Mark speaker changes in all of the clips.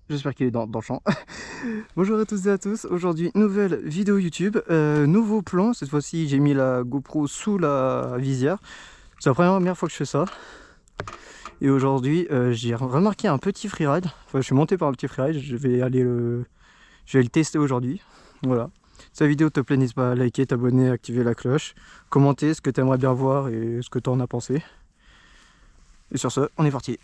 Speaker 1: J'espère qu'il est dans le champ. Bonjour à tous et à tous. Aujourd'hui, nouvelle vidéo YouTube. Nouveau plan. Cette fois-ci, j'ai mis la GoPro sous la visière. C'est la première fois que je fais ça. Et aujourd'hui, j'ai remarqué un petit freeride. Enfin, je suis monté par un petit freeride. Je vais le tester aujourd'hui. Voilà. Si la vidéo te plaît, n'hésite pas à liker, t'abonner, activer la cloche, commenter ce que tu aimerais bien voir et ce que tu en as pensé. Et sur ce, on est parti.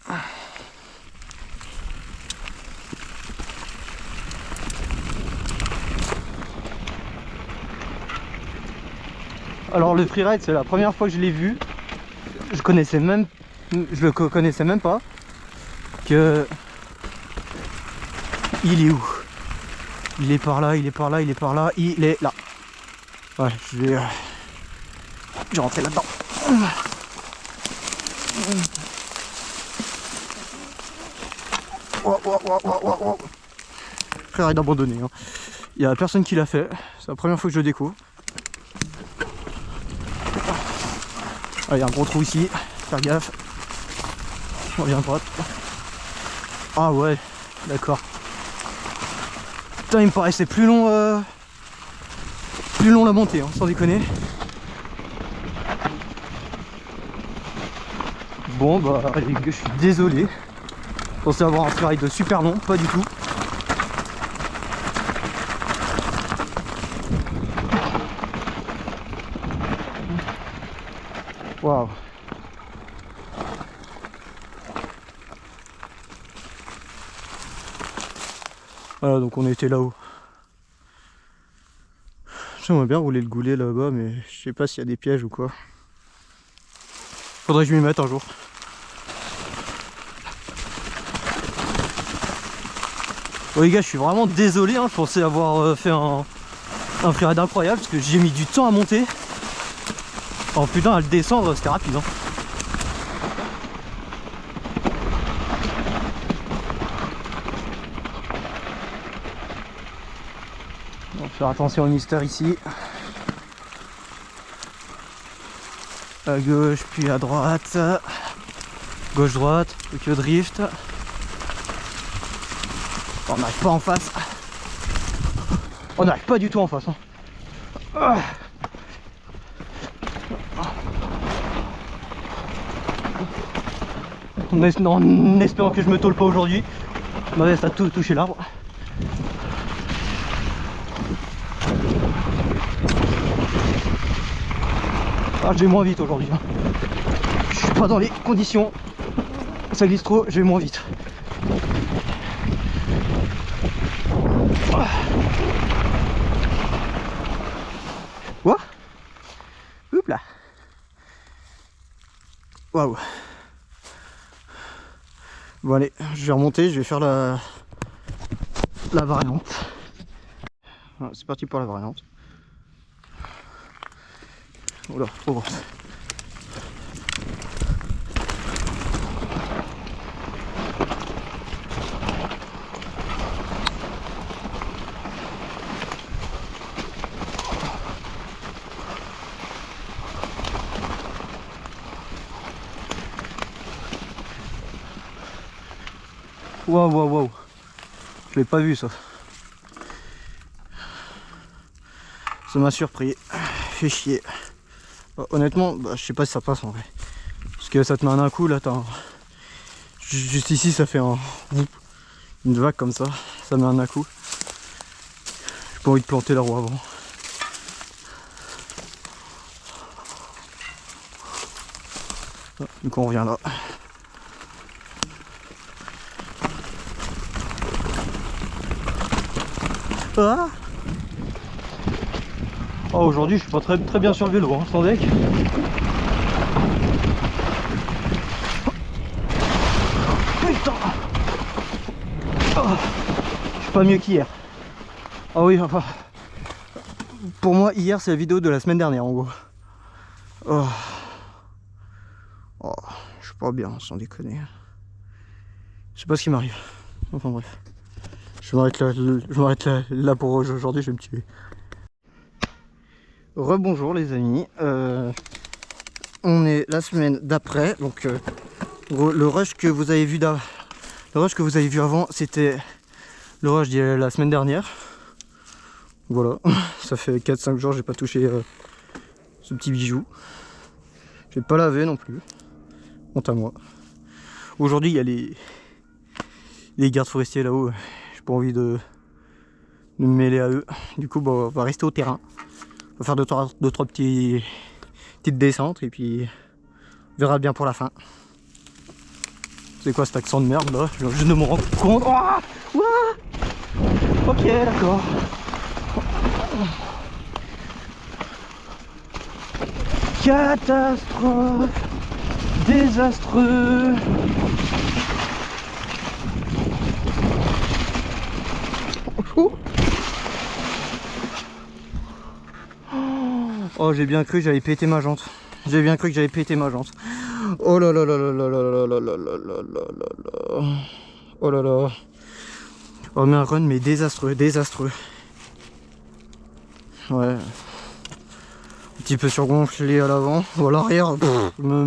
Speaker 1: Alors le freeride, c'est la première fois que je l'ai vu. Je le connaissais même pas. Que il est où? Il est par là, il est par là, il est par là, il est là. Ouais, je vais rentrer là-dedans. Oh, oh, oh, oh, oh, oh. Freeride abandonné. Hein. Il y a personne qui l'a fait. C'est la première fois que je le découvre. Ah, il y a un gros trou ici. Faire gaffe. On vient à droite. Ah ouais, d'accord. Putain, il me paraissait plus long la montée, hein, sans déconner. Bon bah les gars, je suis désolé. Je pensais avoir un freeride super long, pas du tout. Waouh. Voilà, donc on était là-haut. J'aimerais bien rouler le goulet là-bas, mais je sais pas s'il y a des pièges ou quoi. Faudrait que je m'y mette un jour. Bon les gars, je suis vraiment désolé, hein, je pensais avoir fait un freeride incroyable parce que j'ai mis du temps à monter. Oh putain, à le descendre, c'était rapide. Hein. On va faire attention au mystère ici. À gauche, puis à droite. Gauche-droite, que drift. On n'arrive pas en face. On n'arrive pas du tout en face. Hein. En espérant que je me tôle pas aujourd'hui. Ma veste a tout touché l'arbre. Ah, je vais moins vite aujourd'hui. Hein. Je suis pas dans les conditions. Ça glisse trop, je vais moins vite. Quoi? Oups là. Waouh. Bon allez, je vais remonter, je vais faire la variante. Voilà, c'est parti pour la variante. Oula, trop grosse. Waouh, waouh, waouh. Je l'ai pas vu ça. Ça m'a surpris. Fait chier. Honnêtement, bah, je sais pas si ça passe en vrai. Parce que ça te met un coup là, juste ici ça fait une vague comme ça. Ça met un coup. J'ai pas envie de planter la roue avant. Ah, du coup on revient là. Ah oh, aujourd'hui je suis pas très bien sur le vélo, hein, sans deck. Putain oh, je suis pas mieux qu'hier. Ah oui, enfin, pour moi hier c'est la vidéo de la semaine dernière en gros. Oh, oh je suis pas bien sans déconner. Je sais pas ce qui m'arrive. Enfin bref. Je m'arrête là pour aujourd'hui, je vais me tuer. Rebonjour les amis. On est la semaine d'après, donc le rush que vous avez vu avant, c'était L'orage d'il y a la semaine dernière. Voilà, ça fait 4-5 jours j'ai pas touché ce petit bijou. J'ai pas lavé non plus. Honte à moi. Aujourd'hui il y a les gardes forestiers là-haut. J'ai pas envie de me mêler à eux. Du coup bah, on va rester au terrain. On va faire 2-3 petites descentes et puis on verra bien pour la fin. C'est quoi cet accent de merde là? Je viens juste de me rendre compte. Oh ouais. Ok, d'accord. Catastrophe. Désastreux. Oh, j'ai bien cru que j'allais péter ma jante. J'ai bien cru que j'allais péter ma jante. Oh là là là là là là là là là là là là là. Oh là là. Oh mais un run mais désastreux, désastreux. Ouais. Un petit peu surgonflé à l'avant. Ou à l'arrière,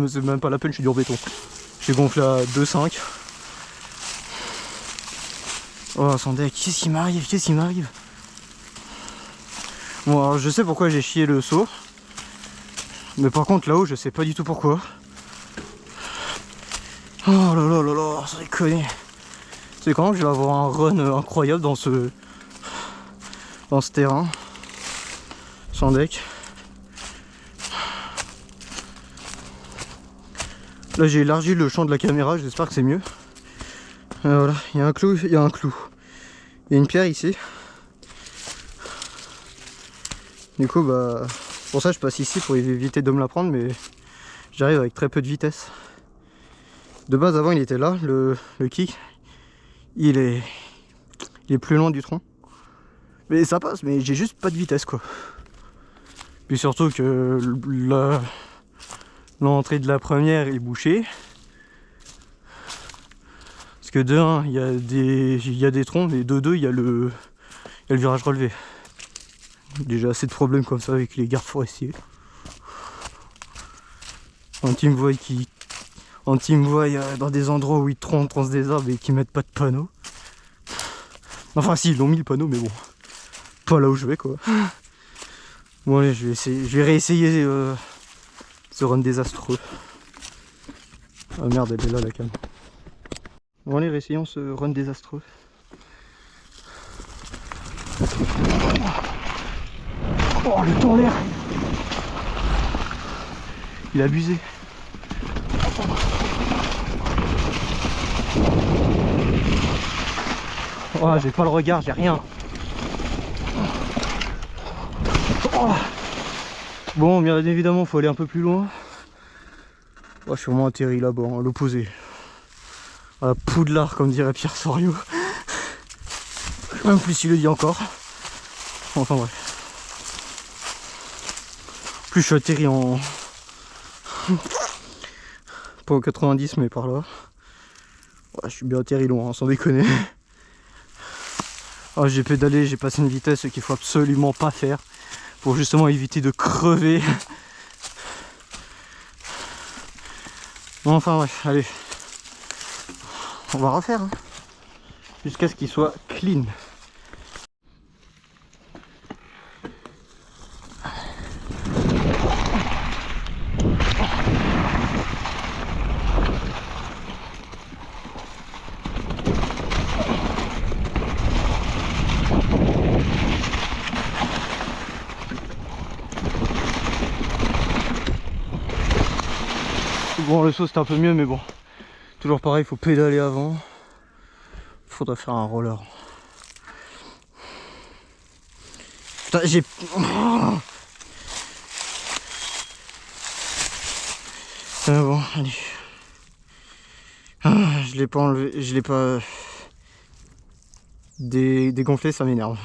Speaker 1: c'est même pas la peine, je suis dur béton. J'ai gonflé à 2,5. Oh sans deck, qu'est-ce qui m'arrive? Qu'est-ce qui m'arrive? Bon alors je sais pourquoi j'ai chié le saut. Mais par contre là-haut je sais pas du tout pourquoi. Oh là là là là, ça déconne. C'est quand même que je vais avoir un run incroyable dans ce terrain. Sans deck. Là j'ai élargi le champ de la caméra, j'espère que c'est mieux. Voilà, il y a un clou, il y a un clou. Il y a une pierre ici. Du coup bah pour ça je passe ici pour éviter de me la prendre, mais j'arrive avec très peu de vitesse. De base avant il était là, le kick. Il est plus long du tronc. Mais ça passe, mais j'ai juste pas de vitesse quoi. Puis surtout que l'entrée de la première est bouchée. Parce que de 1 il y a des troncs, et de 2 il y a le virage relevé. Déjà assez de problèmes comme ça avec les gardes forestiers. Quand ils me voient dans des endroits où ils troncent des arbres et qui mettent pas de panneaux. Enfin si, ils l'ont mis le panneau, mais bon, pas là où je vais quoi. Bon allez, je vais réessayer ce run désastreux. Ah merde, elle est là la cam. Bon allez, réessayons ce run désastreux. Oh le temps l'air. Il a abusé. Oh, j'ai pas le regard, j'ai rien. Oh. Bon, bien évidemment, faut aller un peu plus loin. Oh, je suis vraiment atterri là-bas, à l'opposé. À Poudlard, comme dirait Pierre Soriot. En plus, il le dit encore. Enfin bref. En plus, je suis atterri en... pas au 90, mais par là. Ouais, je suis bien atterri loin, sans déconner. Oh, j'ai pédalé, j'ai passé une vitesse qu'il faut absolument pas faire pour justement éviter de crever. Bon, enfin bref, allez, on va refaire hein, jusqu'à ce qu'il soit clean. Bon, le saut c'était un peu mieux, mais bon, toujours pareil, il faut pédaler avant. Il faudrait faire un roller. Putain, j'ai... bon, allez. Je l'ai pas enlevé, je l'ai pas dégonflé, ça m'énerve.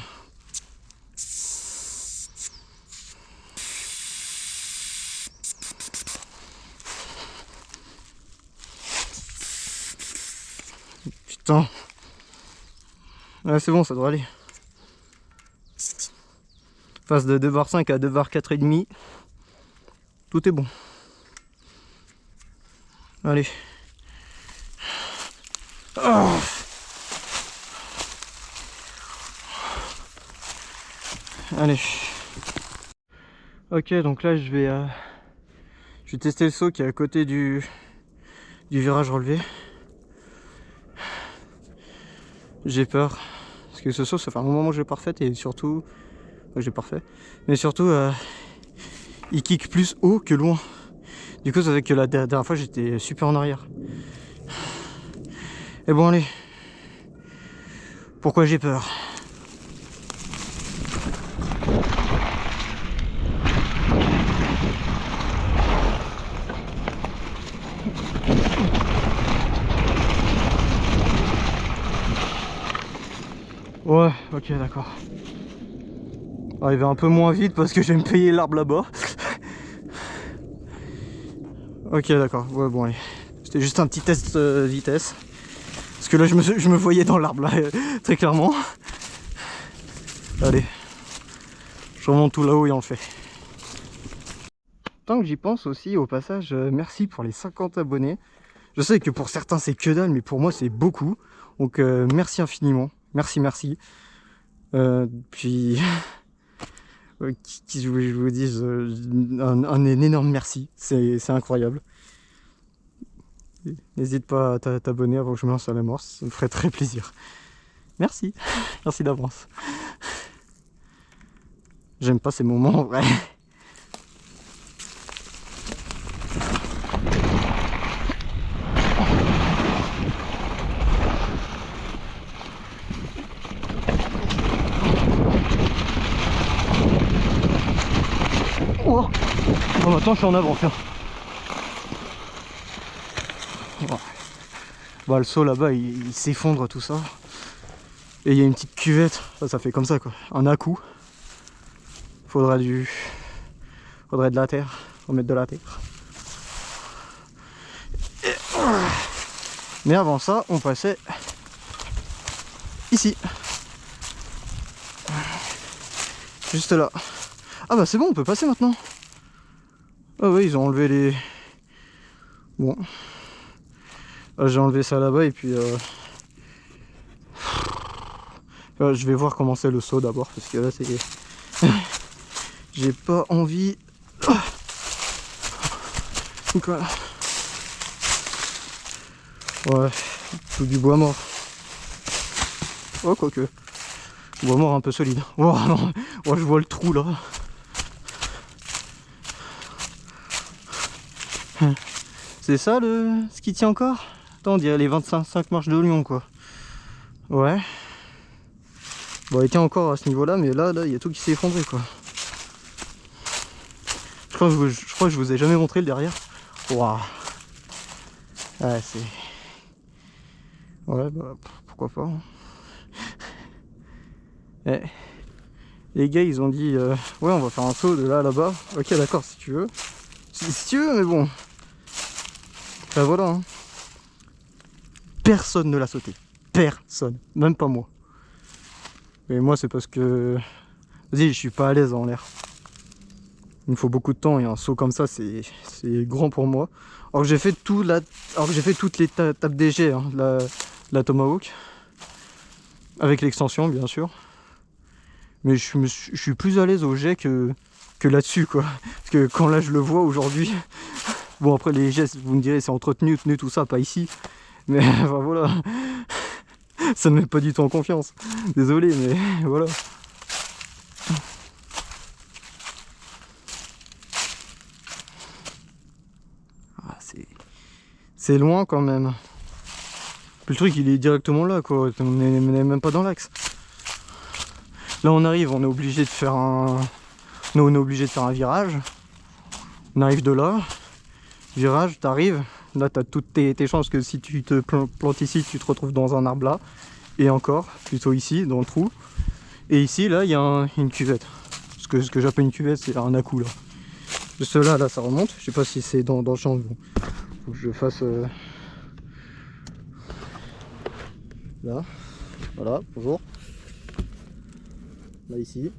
Speaker 1: Putain. Ouais, c'est bon, ça devrait aller. Passe de 2,5 à 2,4,5. Tout est bon. Allez. Oh. Allez. Ok, donc là je vais tester le saut qui est à côté du virage relevé. J'ai peur parce que ce saut ça fait un moment que j'ai pas refait et surtout j'ai parfait, mais surtout il kick plus haut que loin. Du coup ça fait que la dernière fois j'étais super en arrière. Et bon allez, pourquoi j'ai peur? Ouais, ok, d'accord. Arriver un peu moins vite parce que je vais me payer l'arbre là-bas. Ok, d'accord. Ouais, bon, allez. C'était juste un petit test vitesse. Parce que là, je me voyais dans l'arbre là, très clairement. Allez. Je remonte tout là-haut et on le fait. Tant que j'y pense aussi, au passage, merci pour les 50 abonnés. Je sais que pour certains, c'est que dalle, mais pour moi, c'est beaucoup. Donc, merci infiniment. Merci, merci. Puis... je vous dise un énorme merci, c'est incroyable. N'hésite pas à t'abonner avant que je me lance à la mort, ça me ferait très plaisir. Merci, merci d'avance. J'aime pas ces moments en vrai. Oh, bon, maintenant je suis en avant, tiens. Bah, le saut là-bas il s'effondre tout ça. Et il y a une petite cuvette, ça fait comme ça quoi, un à-coup. Faudrait de la terre, faut mettre de la terre. Mais avant ça, on passait ici. Juste là. Ah bah c'est bon, on peut passer maintenant. Ah oui, ils ont enlevé les... Bon. J'ai enlevé ça là-bas et puis... je vais voir comment c'est le saut d'abord, parce que là c'est... J'ai pas envie... Donc voilà. Ouais, tout du bois mort. Oh, quoique. Bois mort un peu solide. Oh non, oh, je vois le trou là. C'est ça ce qui tient encore? Attends, on dirait les 25 marches de Lyon quoi. Ouais. Bon, il tient encore à ce niveau là, mais là, il y a tout qui s'est effondré quoi. Je crois que je vous ai jamais montré le derrière. Waouh. Ouais, c'est... Ouais, bah, pourquoi pas. Hein. Eh. Les gars, ils ont dit, ouais, on va faire un saut de là à là-bas. Ok, d'accord, si tu veux. Si tu veux, mais bon. Ben voilà. Hein. Personne ne l'a sauté. Personne. Même pas moi. Et moi, c'est parce que... Vas-y, je suis pas à l'aise en l'air. Il me faut beaucoup de temps et un saut comme ça, c'est grand pour moi. Alors que j'ai fait toutes les tapes DG, hein, la Tomahawk. Avec l'extension, bien sûr. Mais je suis plus à l'aise au jet que là-dessus, quoi. Parce que quand là, je le vois aujourd'hui... Bon, après, les jets, vous me direz, c'est entretenu, tenu, tout ça, pas ici. Mais enfin, voilà. Ça me met pas du tout en confiance. Désolé, mais voilà. Ah, c'est loin quand même. Puis le truc, il est directement là, quoi. On n'est même pas dans l'axe. Là, on arrive, on est obligé de faire un... Nous, on est obligé de faire un virage. On arrive de là. Virage, t'arrives. Là, t'as toutes tes chances que si tu te plantes ici, tu te retrouves dans un arbre là. Et encore, plutôt ici, dans le trou. Et ici, là, il y a une cuvette. Ce que j'appelle une cuvette, c'est un à-coup, là. Juste là, ça remonte. Je sais pas si c'est dans le champ. Bon. Faut que je fasse... Là. Voilà, bonjour. Là, ici.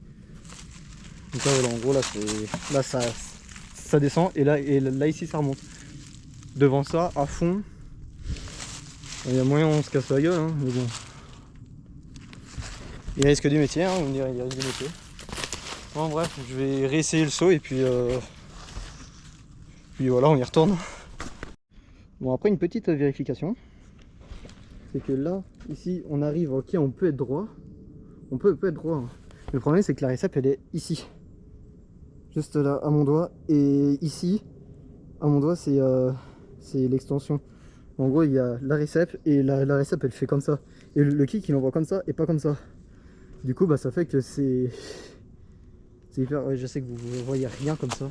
Speaker 1: Donc là, voilà, en gros, là, ça descend. Et là, ici, ça remonte. Devant ça, à fond. Il y a moyen, on se casse la gueule, hein, mais bon. Il risque du métier, hein, on dirait, il risque du métier. Bon bref, je vais réessayer le saut et puis voilà, on y retourne. Bon, après une petite vérification, c'est que là, ici, on arrive, ok, on peut être droit. On peut être droit. Hein. Le problème, c'est que la récep, elle est ici. Juste là, à mon doigt. Et ici, à mon doigt, c'est l'extension. En gros, il y a la récep et la récep, elle fait comme ça. Et le kick, il envoie comme ça et pas comme ça. Du coup, bah, ça fait que c'est hyper... Ouais, je sais que vous voyez rien comme ça.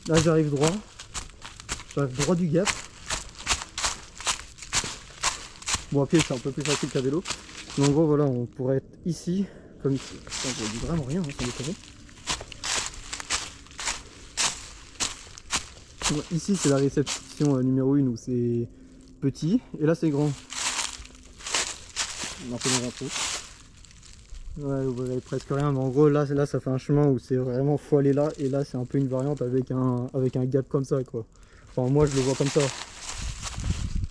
Speaker 1: Là, j'arrive droit. J'arrive droit du gap. Bon, à pied, c'est un peu plus facile qu'à vélo. Mais en gros, voilà, on pourrait être ici, comme ici. Putain, je dis vraiment rien, hein, sans déconner. Bon, ici, c'est la réception numéro 1 où c'est petit. Et là, c'est grand. On en fait dans un trou. Ouais, vous voyez presque rien. Mais en gros, là, ça fait un chemin où c'est vraiment faut aller là. Et là, c'est un peu une variante avec un gap comme ça, quoi. Enfin, moi, je le vois comme ça.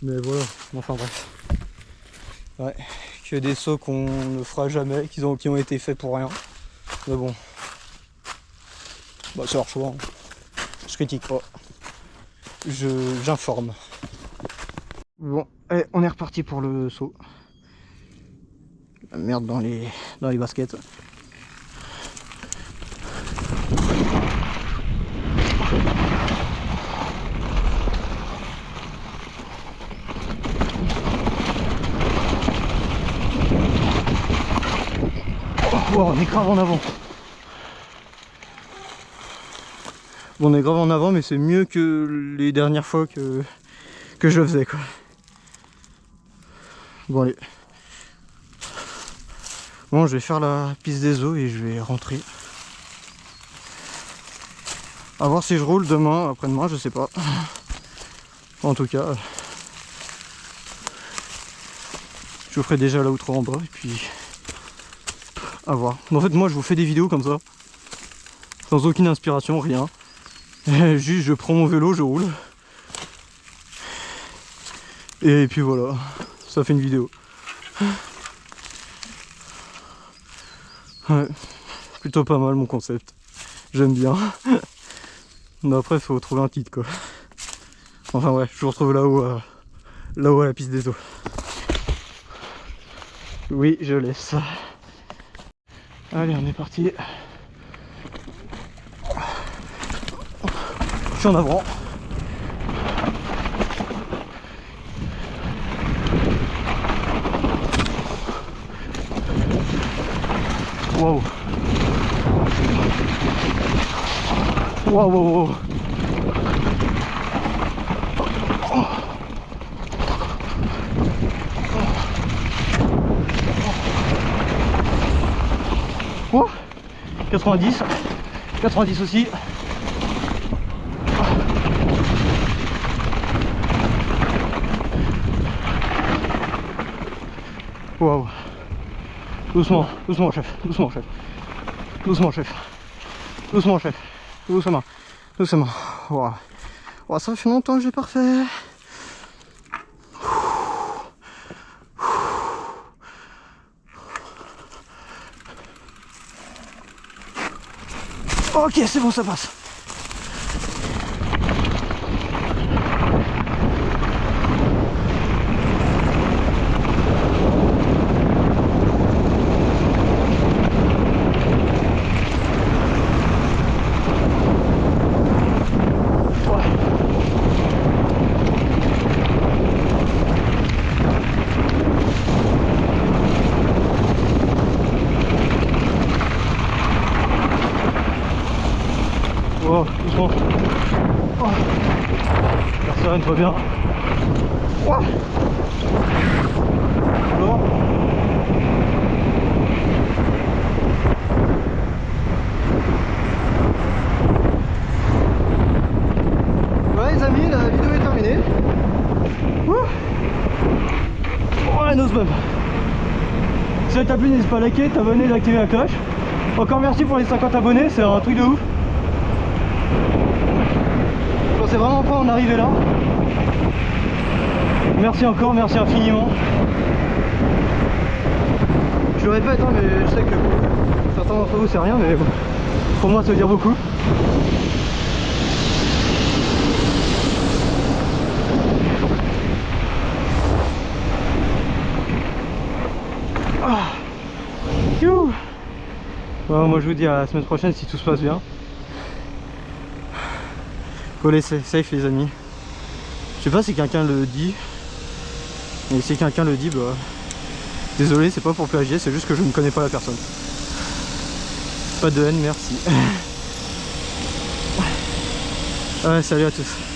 Speaker 1: Mais voilà, enfin bref. Ouais, que des sauts qu'on ne fera jamais, qui ont été faits pour rien. Mais bon, bah, c'est leur choix. Hein. Je critique pas. J'informe. Bon, allez, on est reparti pour le saut. La merde dans les baskets. Wow, on est grave en avant. Bon, on est grave en avant, mais c'est mieux que les dernières fois que je le faisais, quoi. Bon, allez. Bon, je vais faire la piste des eaux et je vais rentrer. À voir si je roule demain, après-demain, je sais pas. En tout cas, je ferai déjà l'outro en bas et puis à voir. En fait, moi, je vous fais des vidéos comme ça, sans aucune inspiration, rien. Juste, je prends mon vélo, je roule. Et puis voilà, ça fait une vidéo. Ouais, plutôt pas mal mon concept. J'aime bien. Mais après, il faut trouver un titre, quoi. Enfin ouais, je vous retrouve là-haut à la piste des eaux. Oui, je laisse. Allez, on est parti. Je suis en avant. Waouh. Waouh, waouh, waouh. Oh, 90 aussi. Waouh. Doucement, doucement chef, doucement chef. Doucement chef. Doucement chef. Doucement. Doucement. Waouh. Wow, ça fait longtemps que j'ai pas refait. Ok, c'est bon, ça passe. Oh, doucement. Oh. Personne, pas bien. Oh. Bon. Ouais les amis, la vidéo est terminée. Ouais, no bump. Si ça t'a plu, n'hésite pas à liker, t'abonner, d'activer la cloche. Encore merci pour les 50 abonnés, c'est un truc de ouf. Je pensais vraiment pas en arriver là. Merci encore, merci infiniment. Je le répète, hein, mais je sais que pour certains d'entre vous c'est rien, mais bon, pour moi ça veut dire beaucoup. Ah. Bon, moi je vous dis à la semaine prochaine si tout se passe bien. Faut laisser safe les amis. Je sais pas si quelqu'un le dit. Et si quelqu'un le dit, bah désolé, c'est pas pour plagier, c'est juste que je ne connais pas la personne. Pas de haine, merci. Ouais, salut à tous.